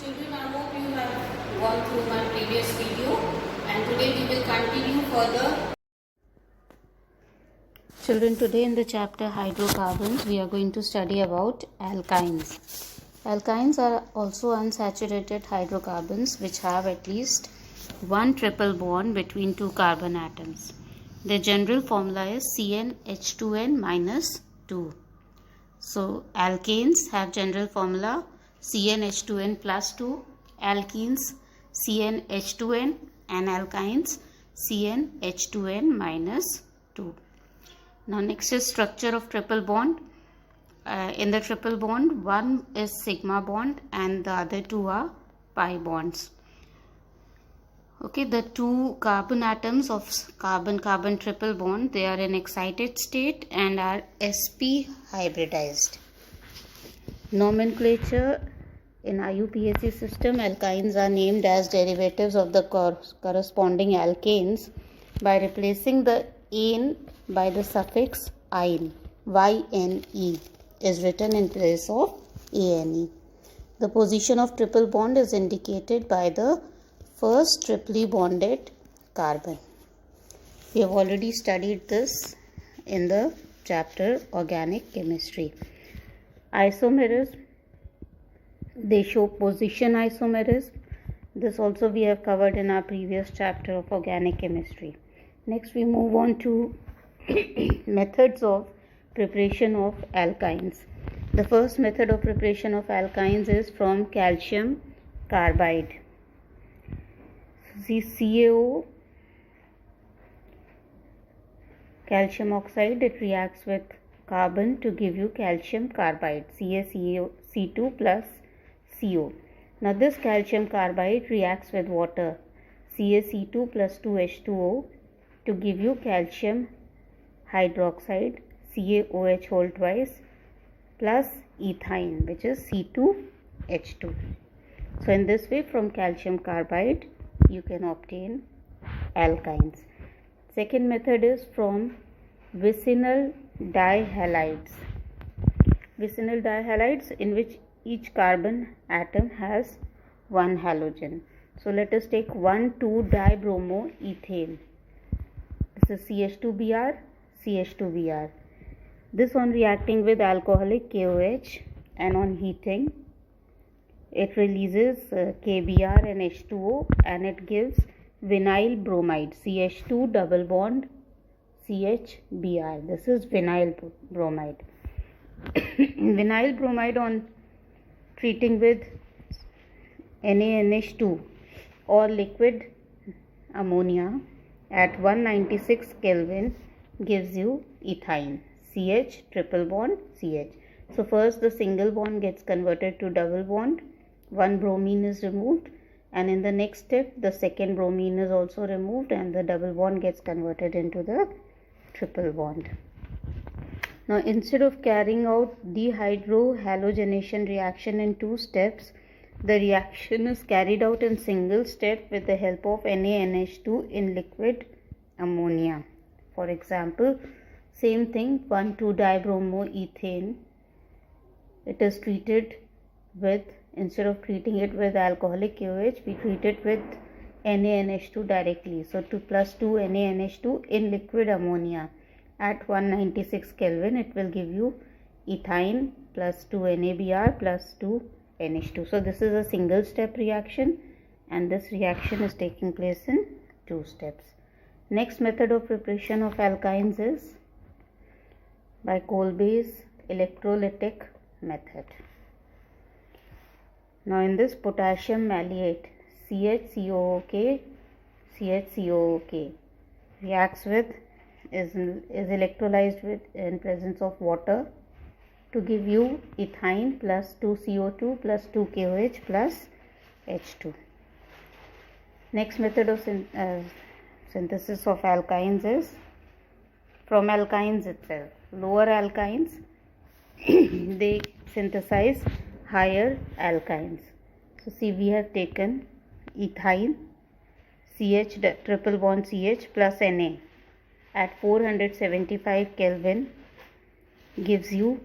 Children, I hope you have gone through my previous video, and today we will continue further. Children, today in the chapter hydrocarbons, we are going to study about alkynes. Alkynes are also unsaturated hydrocarbons which have at least one triple bond between two carbon atoms. The general formula is CnH2n minus 2. So alkanes have general formula CnH2n plus 2, alkenes CnH2n, and alkynes CnH2n minus 2. Now next is structure of triple bond. In the triple bond, one is sigma bond and the other two are pi bonds. Okay, the two carbon atoms of carbon-carbon triple bond, they are in excited state and are sp hybridized. Nomenclature in IUPAC system, alkynes are named as derivatives of the corresponding alkanes by replacing the ane by the suffix -ine. YNE is written in place of ANE. The position of triple bond is indicated by the first triply bonded carbon. We have already studied this in the chapter Organic Chemistry. Isomerism, they show position isomerism. This also we have covered in our previous chapter of Organic Chemistry. Next we move on to methods of preparation of alkynes. The first method of preparation of alkynes is from calcium carbide. See CaO, calcium oxide, it reacts with carbon to give you calcium carbide, CaC2 plus CO. Now this calcium carbide reacts with water, CaC2 plus 2H2O, to give you calcium hydroxide, CaOH whole twice, plus ethyne, which is C2H2. So in this way, from calcium carbide you can obtain alkynes. Second method is from vicinal dihalides. Vicinal dihalides, in which each carbon atom has one halogen. So let us take 1,2-dibromoethane. This is CH2Br, CH2Br. This on reacting with alcoholic KOH and on heating, it releases KBr and H2O, and it gives vinyl bromide, CH2 double bond CHBr. This is vinyl bromide. Vinyl bromide on treating with NaNH2 or liquid ammonia at 196 Kelvin gives you ethyne, CH triple bond CH. So first the single bond gets converted to double bond, one bromine is removed, and in the next step the second bromine is also removed and the double bond gets converted into the triple bond. Now instead of carrying out dehydrohalogenation reaction in two steps, the reaction is carried out in single step with the help of NaNH2 in liquid ammonia. For example, same thing, 1,2-dibromoethane, it is treated with, instead of treating it with alcoholic KOH, we treat it with NaNH2 directly. So 2 plus 2 NaNH2 in liquid ammonia at 196 Kelvin, it will give you ethyne plus 2 NaBr plus 2 NH2. So this is a single step reaction, and this reaction is taking place in two steps. Next method of preparation of alkynes is by Kolbe's electrolytic method. Now in this, potassium maleate, CHCOOK, CHCOOK reacts with, is electrolyzed with in presence of water to give you ethyne plus 2CO2 plus 2KOH plus H2. Next method of synthesis of alkynes is from alkynes itself. Lower alkynes they synthesize higher alkynes. So see, we have taken ethyne, CH triple bond CH plus Na at 475 Kelvin gives you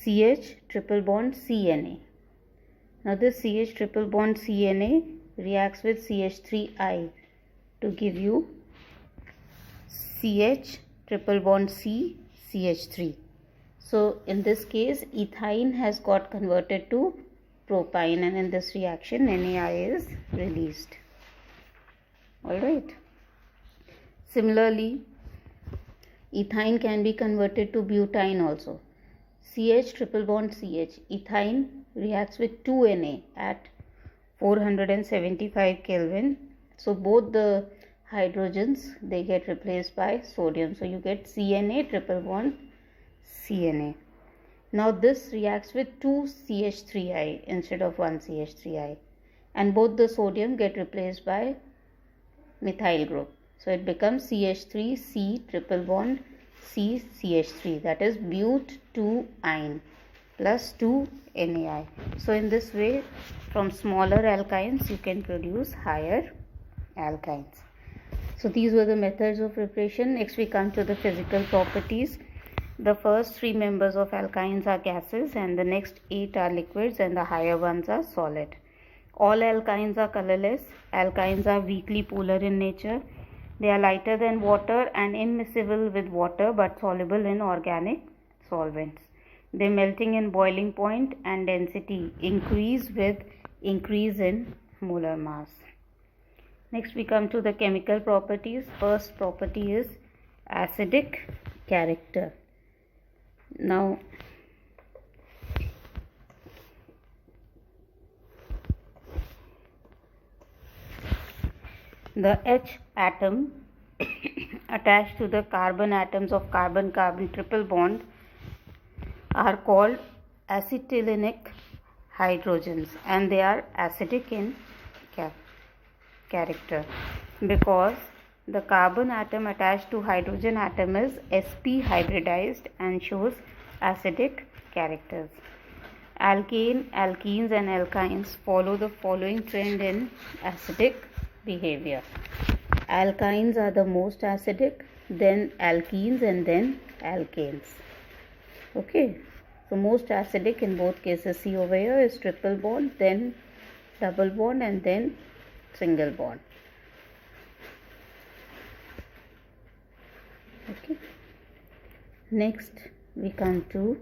CH triple bond CNA. Now this CH triple bond CNA reacts with CH3I to give you CH triple bond C CH3. So in this case ethyne has got converted to propyne, and in this reaction NaI is released. Alright. Similarly, ethyne can be converted to butane also. CH triple bond CH. Ethyne reacts with 2Na at 475 Kelvin. So both the hydrogens, they get replaced by sodium. So you get CNA triple bond CNA. Now this reacts with 2 CH3I instead of 1 CH3I. And both the sodium get replaced by methyl group. So it becomes CH3C triple bond C CH3, that is but2ine plus 2 NaI. So in this way, from smaller alkynes you can produce higher alkynes. So these were the methods of preparation. Next we come to the physical properties. The first 3 members of alkynes are gases and the next 8 are liquids and the higher ones are solid. All alkynes are colorless. Alkynes are weakly polar in nature. They are lighter than water and immiscible with water but soluble in organic solvents. Their melting and boiling point and density increase with increase in molar mass. Next we come to the chemical properties. First property is acidic character. Now the H atom attached to the carbon atoms of carbon-carbon triple bond are called acetylenic hydrogens, and they are acidic in character because the carbon atom attached to hydrogen atom is sp hybridized and shows acidic characters. Alkane, alkenes and alkynes follow the following trend in acidic behavior. Alkynes are the most acidic, then alkenes and then alkanes. Okay, so most acidic in both cases, see over here, is triple bond, then double bond and then single bond. Okay, next we come to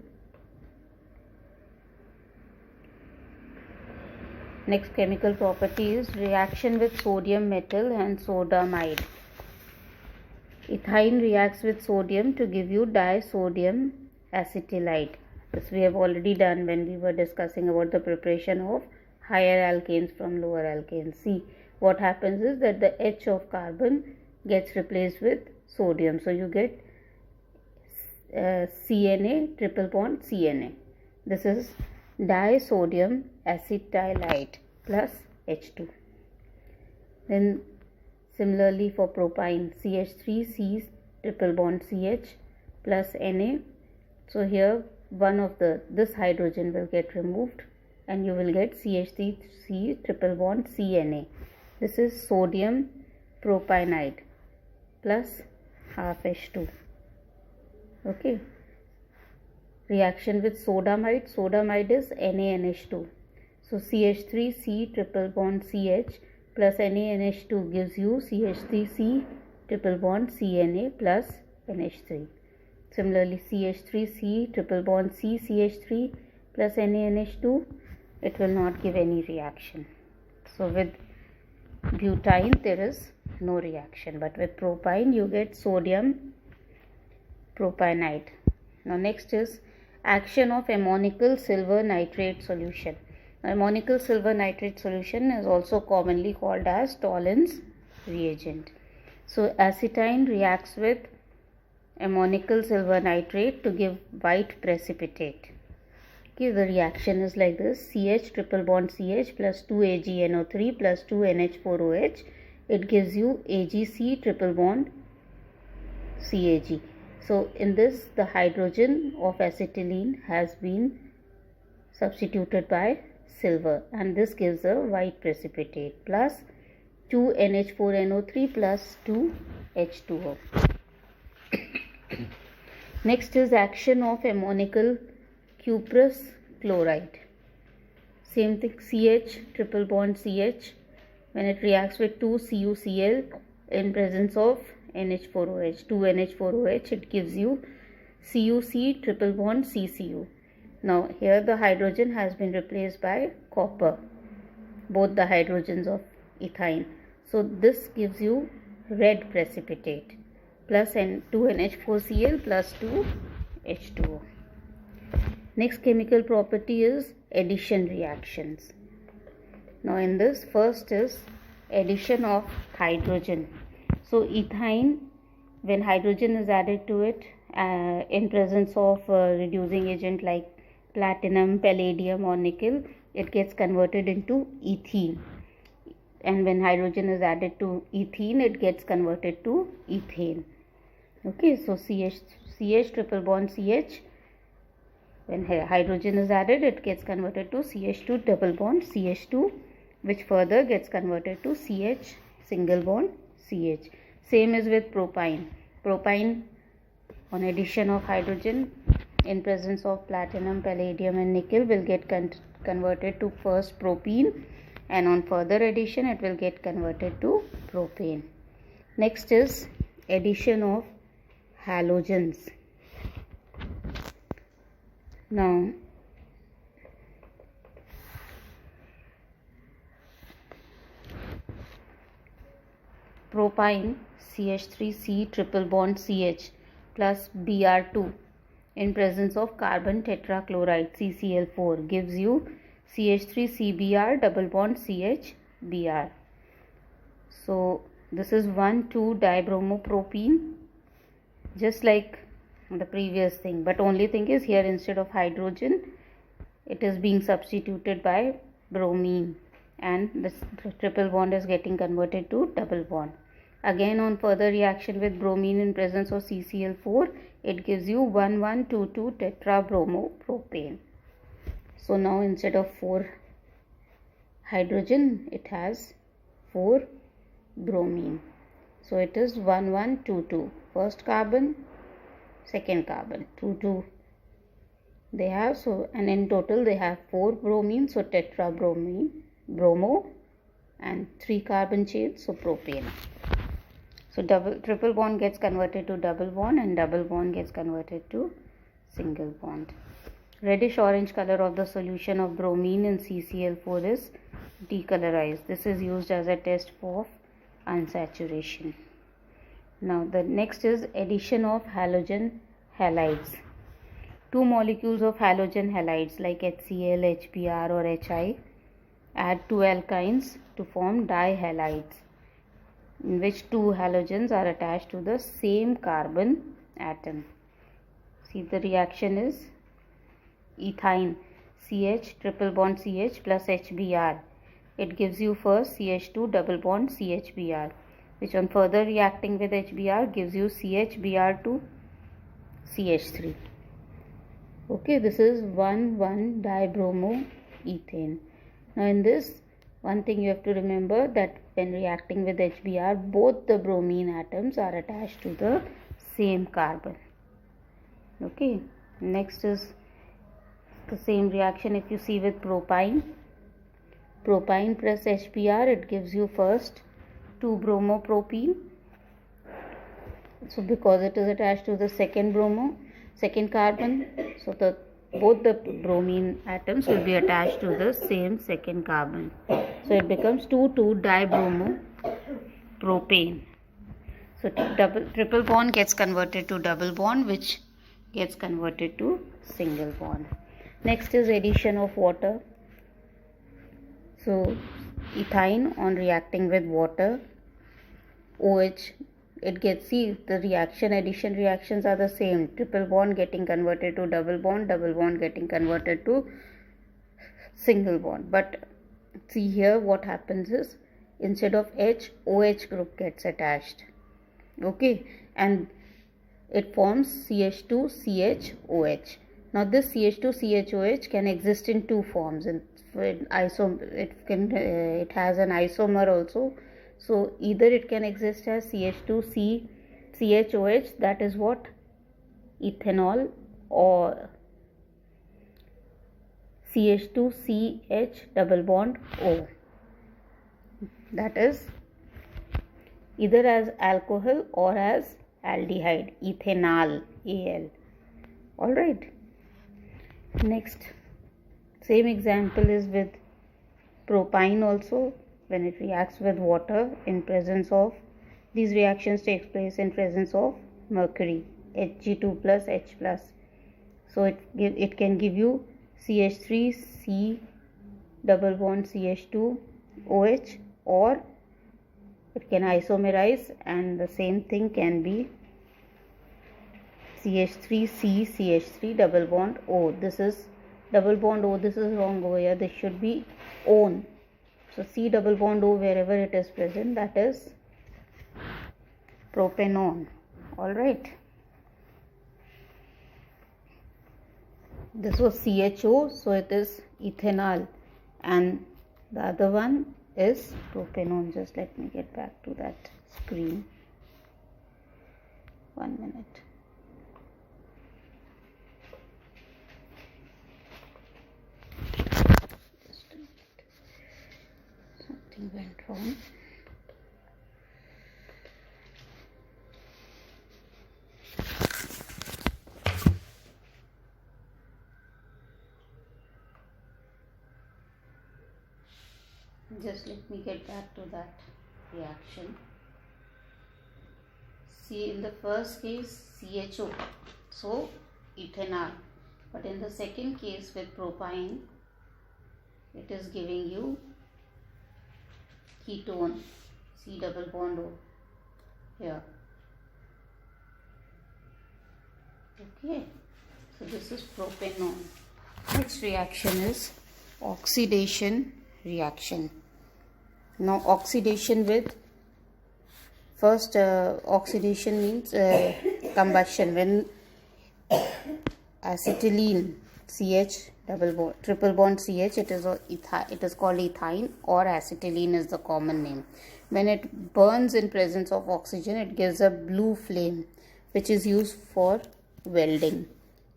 next chemical property is reaction with sodium metal and sodamide. Ethyne reacts with sodium to give you disodium acetylide. This we have already done when we were discussing about the preparation of higher alkanes from lower alkanes. See, what happens is that the H of carbon gets replaced with sodium. So you get CNA triple bond CNA. This is disodium acetylide plus H2. Then similarly for propyne, CH3C triple bond CH plus Na. So here one of this hydrogen will get removed and you will get CH3C triple bond CNA. This is sodium propionide plus half H2. Okay. Reaction with sodamide. Sodamide is NaNH2. So CH3C triple bond CH plus NaNH2 gives you CH3C triple bond CNA plus NH3. Similarly, CH3C triple bond C CH3 plus NaNH2, it will not give any reaction. So with butane there is no reaction, but with propyne you get sodium propionide. Now next is action of ammonical silver nitrate solution. Ammonical silver nitrate solution is also commonly called as Tollin's reagent. So acetine reacts with ammonical silver nitrate to give white precipitate. Okay, the reaction is like this: CH triple bond CH plus 2AgNO3 plus 2NH4OH. It gives you AgC triple bond CAg. So in this, the hydrogen of acetylene has been substituted by silver, and this gives a white precipitate plus 2NH4NO3 plus 2H2O. Next is action of ammonical cuprous chloride. Same thing, CH, triple bond CH, when it reacts with 2 CuCl in presence of NH4OH, 2 NH4OH, it gives you CuC triple bond CCU. Now here the hydrogen has been replaced by copper, both the hydrogens of ethyne. So this gives you red precipitate, plus 2NH4Cl plus 2H2O. Next chemical property is addition reactions. Now in this, first is addition of hydrogen. So ethyne, when hydrogen is added to it in presence of reducing agent like platinum, palladium or nickel, it gets converted into ethene. And when hydrogen is added to ethene, it gets converted to ethane. Okay, so CH triple bond CH, when hydrogen is added, it gets converted to CH2 double bond CH2, which further gets converted to CH single bond CH. Same is with propine. Propine, on addition of hydrogen in presence of platinum, palladium and nickel, will get converted to first propene, and on further addition it will get converted to propane. Next is addition of halogens. Now propine CH3C triple bond CH plus Br2 in presence of carbon tetrachloride CCl4 gives you CH3CBr double bond CHBr. So this is 1,2 dibromopropene, just like the previous thing, but only thing is here instead of hydrogen it is being substituted by bromine, and this triple bond is getting converted to double bond. Again, on further reaction with bromine in presence of CCl4, it gives you 1,1,2,2 tetrabromopropane. So now instead of 4 hydrogen, it has 4 bromine. So it is 1,1,2,2. First carbon, second carbon, 2 they have, so, and in total they have 4 bromine, so tetrabromine, bromo, and 3 carbon chains, so propane. So triple bond gets converted to double bond, and double bond gets converted to single bond. Reddish orange color of the solution of bromine in CCl4 is decolorized. This is used as a test for unsaturation. Now the next is addition of halogen halides. 2 molecules of halogen halides like HCl, HBr or HI add 2 alkynes to form dihalides, in which 2 halogens are attached to the same carbon atom. See, the reaction is ethyne CH triple bond CH plus HBr. It gives you first CH2 double bond CHBr, which on further reacting with HBr gives you CHBr2 CH3. Okay, this is 1,1-dibromoethane. Now in this, one thing you have to remember, that when reacting with HBr, both the bromine atoms are attached to the same carbon. Okay, next is the same reaction if you see with propine. Propine plus HBr, it gives you first 2-bromopropene. So because it is attached to the second carbon, so both the bromine atoms will be attached to the same second carbon. So it becomes 2,2-dibromopropane. So triple bond gets converted to double bond, which gets converted to single bond. Next is addition of water. So ethyne, on reacting with water, OH, it gets, see, the addition reactions are the same. Triple bond getting converted to double bond getting converted to single bond. But see here what happens is, instead of H, OH group gets attached. Okay, and it forms CH2CHOH. Now this CH2CHOH can exist in 2 forms. It has an isomer also. So either it can exist as CH2CHOH, that is what, ethanol, or CH2CH double bond O. That is either as alcohol or as aldehyde, ethanol, Al. Alright. Next, same example is with propine also. When it reacts with water in presence of, these reactions takes place in presence of mercury, Hg2 plus H plus. So it can give you CH3C double bond CH2 OH, or it can isomerize and the same thing can be CH3C CH3 double bond O. This is double bond O, this is wrong over here, this should be on. So C double bond O wherever it is present, that is propanone. Alright. This was CHO, so it is ethanol, and the other one is propanone. Just let me get back to that screen. 1 minute. Just a minute. Something went wrong. Just let me get back to that reaction. See, in the first case CHO, so ethanol, but in the second case with propine, it is giving you ketone, C double bond O here. Okay, so this is propanone. Next reaction is oxidation reaction. Now oxidation with, first oxidation means combustion. When acetylene CH double bond triple bond CH, it is called ethyne, or acetylene is the common name. When it burns in presence of oxygen, it gives a blue flame which is used for welding.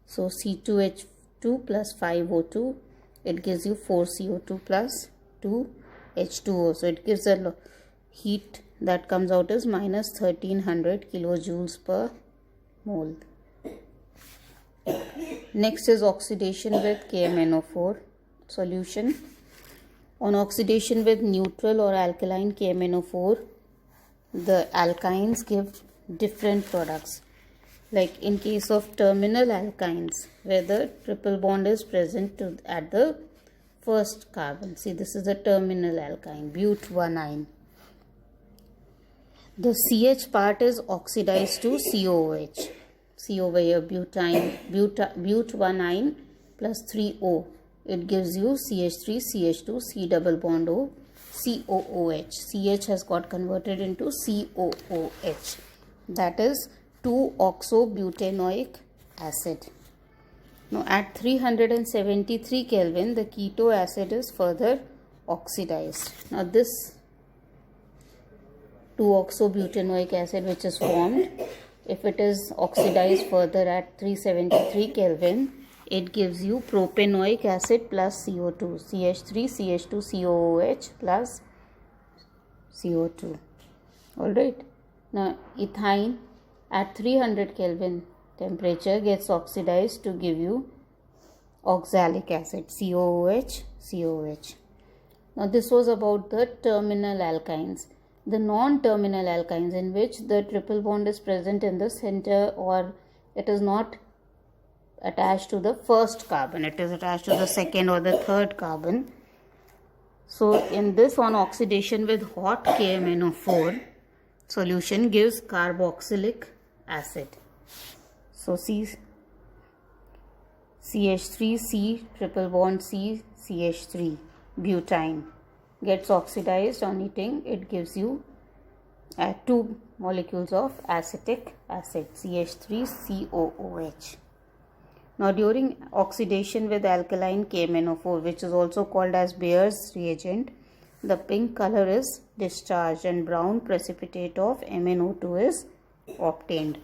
So C2H2 plus 5O2, it gives you 4CO2 plus 2H2O. So it gives a heat that comes out as minus 1300 kilojoules per mole. Next is oxidation with KMnO4 solution. On oxidation with neutral or alkaline KMnO4, the alkynes give different products. Like in case of terminal alkynes, where the triple bond is present at the first carbon. See, this is a terminal alkyne, but1-ine. The CH part is oxidized to COOH. See over here, but1-ine plus 3O. It gives you CH3, CH2, C double bond O, COOH. CH has got converted into COOH. That is 2-oxobutanoic acid. Now at 373 Kelvin, the keto acid is further oxidized. Now this 2-oxobutanoic acid which is formed, if it is oxidized further at 373 Kelvin, it gives you propanoic acid plus CO2, CH3, CH2, COOH plus CO2. Alright. Now ethyne at 300 Kelvin temperature gets oxidized to give you oxalic acid, COOH, COH. Now this was about the terminal alkynes. The non-terminal alkynes, in which the triple bond is present in the center, or it is not attached to the first carbon, it is attached to the second or the third carbon. So in this, on oxidation with hot KMnO4, solution gives carboxylic acid. So CH3C triple bond C CH3 butane gets oxidized on heating. It gives you 2 molecules of acetic acid, CH3COOH. Now during oxidation with alkaline KMnO4, which is also called as Bayer's reagent, the pink color is discharged and brown precipitate of MnO2 is obtained.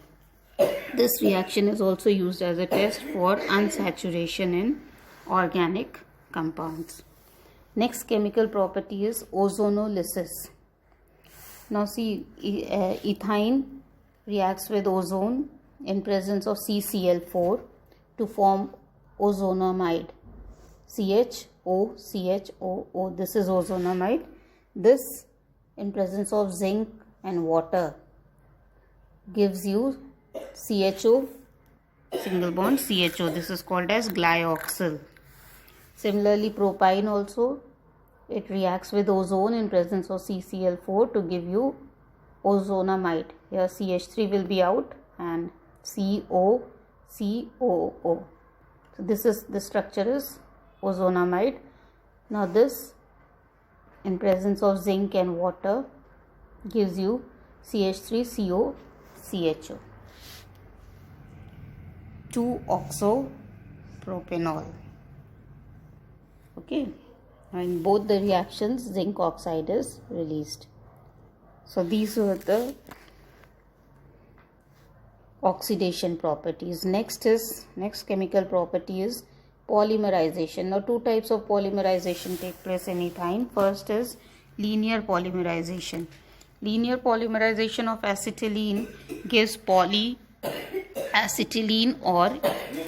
This reaction is also used as a test for unsaturation in organic compounds. Next chemical property is ozonolysis. Now see, ethine reacts with ozone in presence of CCl4 to form ozonamide. CHO, CHOO. This is ozonamide. This, in presence of zinc and water, gives you CHO, single bond CHO. This is called as glyoxal. Similarly, propyne also, it reacts with ozone in presence of CCl4 to give you ozonamide. Here CH3 will be out and COCOO. So the structure is ozonamide. Now this, in presence of zinc and water, gives you CH3CO CHO. 2-oxopropanol. Okay, in both the reactions zinc oxide is released. So these were the oxidation properties. Next chemical property is polymerization. Now two types of polymerization take place in ethine. First is linear polymerization. Linear polymerization of acetylene gives polyacetylene or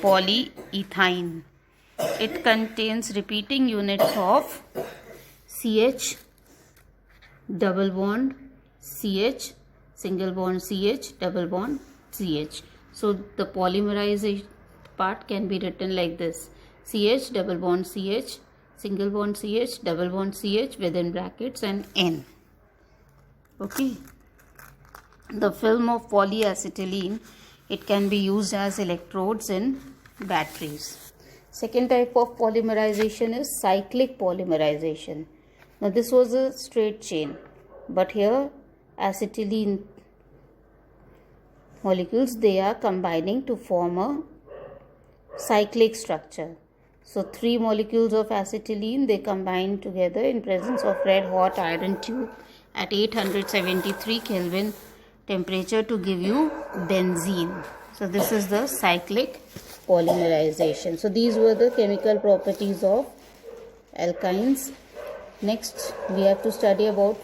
polyethine. It contains repeating units of CH, double bond CH, single bond CH, double bond CH. So the polymerization part can be written like this: CH, double bond CH, single bond CH, double bond CH within brackets and N. Okay. The film of polyacetylene, it can be used as electrodes in batteries. Second type of polymerization is cyclic polymerization. Now this was a straight chain, but here acetylene molecules, they are combining to form a cyclic structure. So 3 molecules of acetylene, they combine together in presence of red hot iron tube at 873 Kelvin temperature to give you benzene. So this is the cyclic polymerization. So these were the chemical properties of alkynes. Next we have to study about